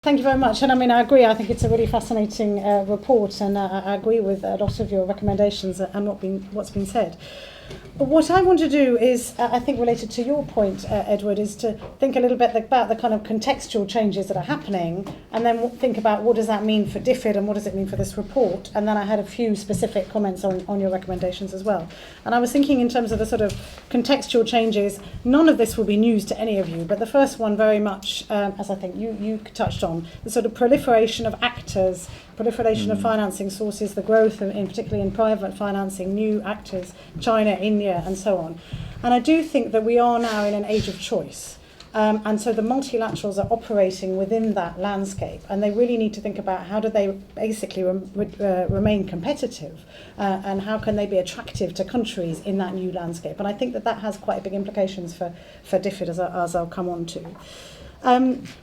Thank you very much. And I mean, I agree. I think it's a really fascinating report, and I agree with a lot of your recommendations and what's been said. But what I want to do is, I think related to your point, Edward, is to think a little bit about the kind of contextual changes that are happening, and then think about what does that mean for DFID and what does it mean for this report. And then I had a few specific comments on your recommendations as well. And I was thinking in terms of the sort of contextual changes, none of this will be news to any of you, but the first one very much, as I think you touched on, the sort of proliferation of actors, proliferation of financing sources, the growth in particularly in private financing, new actors, China, India, and so on. And I do think that we are now in an age of choice. And so the multilaterals are operating within that landscape, and they really need to think about how do they basically remain competitive, and how can they be attractive to countries in that new landscape. And I think that has quite big implications for DFID, as I'll come on to.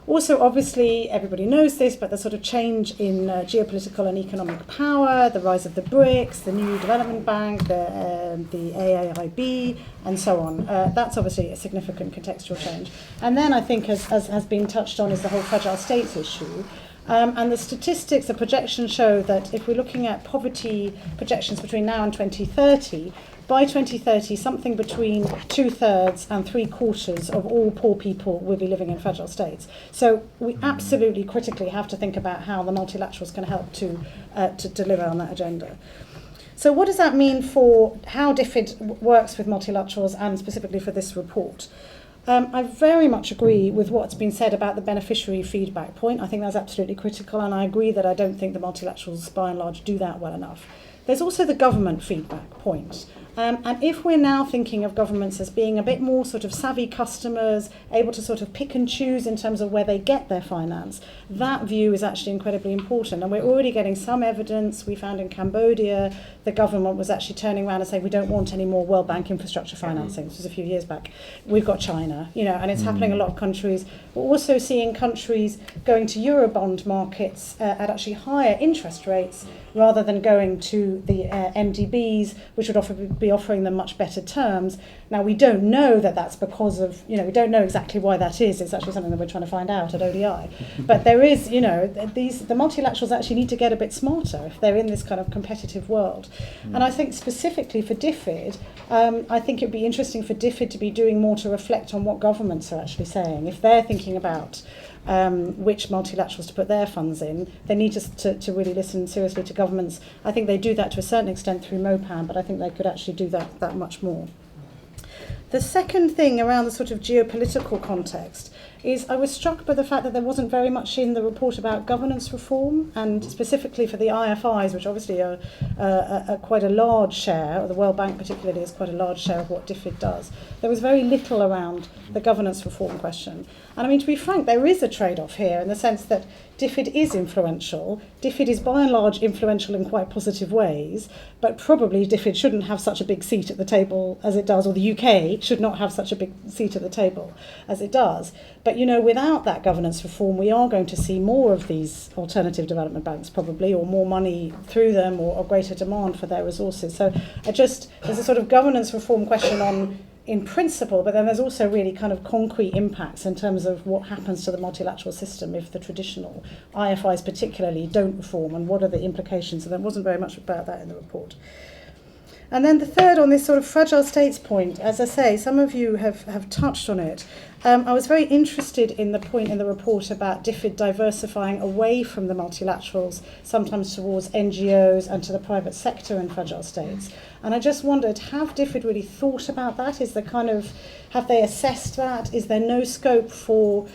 Also, obviously, everybody knows this, but the sort of change in geopolitical and economic power, the rise of the BRICS, the new development bank, the AIIB, and so on. That's obviously a significant contextual change. And then I think, as has been touched on, is the whole fragile states issue. And the statistics, the projections show that if we're looking at poverty projections between now and 2030, by 2030, something between 2/3 and 3/4 of all poor people will be living in fragile states. So we absolutely critically have to think about how the multilaterals can help to deliver on that agenda. So what does that mean for how DFID works with multilaterals and specifically for this report? I very much agree with what's been said about the beneficiary feedback point. I think that's absolutely critical, and I agree that I don't think the multilaterals, by and large, do that well enough. There's also the government feedback point. And if we're now thinking of governments as being a bit more sort of savvy customers, able to sort of pick and choose in terms of where they get their finance, that view is actually incredibly important. And we're already getting some evidence. We found in Cambodia, the government was actually turning around and saying, we don't want any more World Bank infrastructure financing. This was a few years back. We've got China, and it's happening in a lot of countries. We're also seeing countries going to Eurobond markets at actually higher interest rates rather than going to the MDBs, which would be offering them much better terms. Now, we don't know that that's because of, we don't know exactly why that is. It's actually something that we're trying to find out at ODI. But there is, the multilaterals actually need to get a bit smarter if they're in this kind of competitive world. And I think specifically for DFID, I think it would be interesting for DFID to be doing more to reflect on what governments are actually saying. If they're thinking about which multilaterals to put their funds in, they need to really listen seriously to governments. I think they do that to a certain extent through MOPAN, but I think they could actually do that much more. The second thing around the sort of geopolitical context is I was struck by the fact that there wasn't very much in the report about governance reform, and specifically for the IFIs, which obviously are quite a large share, or the World Bank particularly is quite a large share of what DFID does. There was very little around the governance reform question. And I mean, to be frank, there is a trade-off here in the sense that DFID is influential. DFID is by and large influential in quite positive ways, but probably DFID shouldn't have such a big seat at the table as it does, or the UK should not have such a big seat at the table as it does. But, without that governance reform, we are going to see more of these alternative development banks probably, or more money through them, or greater demand for their resources. So there's a sort of governance reform question in principle, but then there's also really kind of concrete impacts in terms of what happens to the multilateral system if the traditional IFIs particularly don't reform, and what are the implications. And there wasn't very much about that in the report. And then the third, on this sort of fragile states point, as I say, some of you have touched on it. I was very interested in the point in the report about DFID diversifying away from the multilaterals, sometimes towards NGOs and to the private sector in fragile states. And I just wondered, have DFID really thought about that? Have they assessed that? Is there no scope for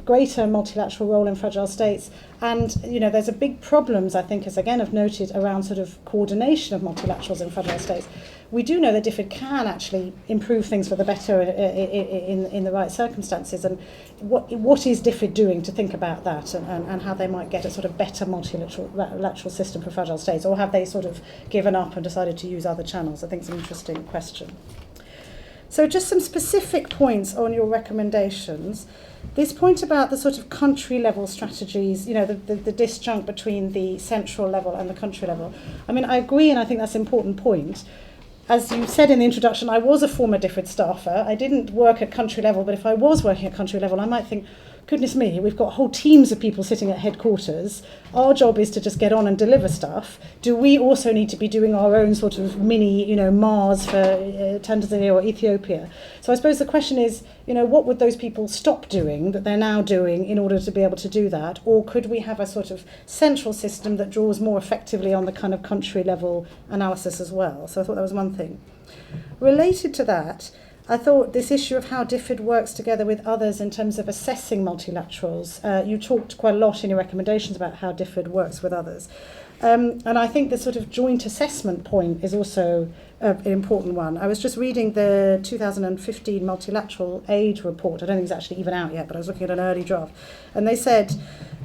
greater multilateral role in fragile states? And, there's a big problems, I think, as again I've noted, around sort of coordination of multilaterals in fragile states. We do know that DFID can actually improve things for the better in the right circumstances. And what is DFID doing to think about that, and how they might get a sort of better multilateral system for fragile states? Or have they sort of given up and decided to use other channels? I think it's an interesting question. So just some specific points on your recommendations. This point about the sort of country level strategies, the disjunct between the central level and the country level. I mean, I agree, and I think that's an important point. As you said in the introduction, I was a former DFID staffer. I didn't work at country level, but if I was working at country level, I might think, goodness me, we've got whole teams of people sitting at headquarters. Our job is to just get on and deliver stuff. Do we also need to be doing our own sort of mini, Mars for Tanzania or Ethiopia? So I suppose the question is, what would those people stop doing that they're now doing in order to be able to do that? Or could we have a sort of central system that draws more effectively on the kind of country level analysis as well? So I thought that was one thing. Related to that, I thought this issue of how DFID works together with others in terms of assessing multilaterals. You talked quite a lot in your recommendations about how DFID works with others. And I think the sort of joint assessment point is also an important one. I was just reading the 2015 multilateral aid report. I don't think it's actually even out yet, but I was looking at an early draft. And they said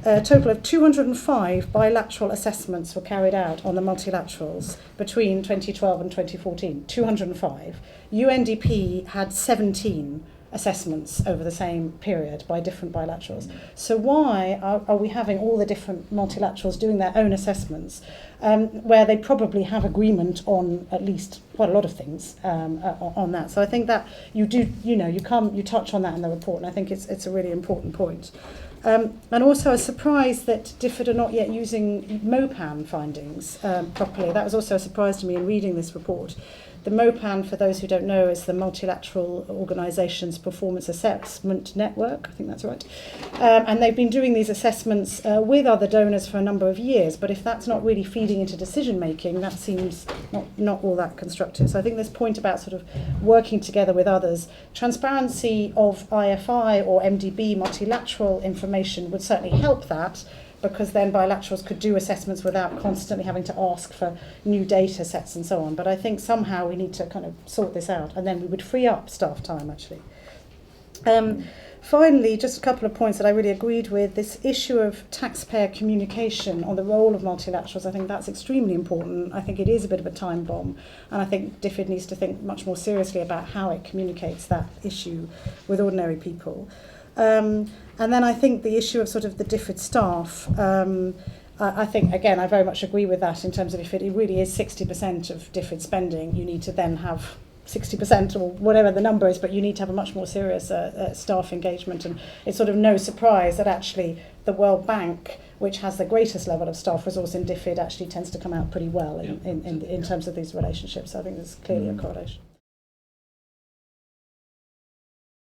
a total of 205 bilateral assessments were carried out on the multilaterals between 2012 and 2014. 205. UNDP had 17 assessments over the same period by different bilaterals. So why are we having all the different multilaterals doing their own assessments where they probably have agreement on at least quite a lot of things on that? So I think that you touch on that in the report, and I think it's a really important point. And also a surprise that DFID are not yet using MOPAN findings properly. That was also a surprise to me in reading this report. The MOPAN, for those who don't know, is the Multilateral Organisations Performance Assessment Network. I think that's right. And they've been doing these assessments with other donors for a number of years. But if that's not really feeding into decision making, that seems not all that constructive. So I think this point about sort of working together with others, transparency of IFI or MDB multilateral information would certainly help that, because then bilaterals could do assessments without constantly having to ask for new data sets and so on. But I think somehow we need to kind of sort this out, and then we would free up staff time, actually. Finally, just a couple of points that I really agreed with. This issue of taxpayer communication on the role of multilaterals, I think that's extremely important. I think it is a bit of a time bomb, and I think DFID needs to think much more seriously about how it communicates that issue with ordinary people. And then I think the issue of sort of the DFID staff, I think, again, I very much agree with that in terms of if it really is 60% of DFID spending, you need to then have 60% or whatever the number is, but you need to have a much more serious staff engagement. And it's sort of no surprise that actually the World Bank, which has the greatest level of staff resource in DFID, actually tends to come out pretty well in terms of these relationships. So I think there's clearly a correlation.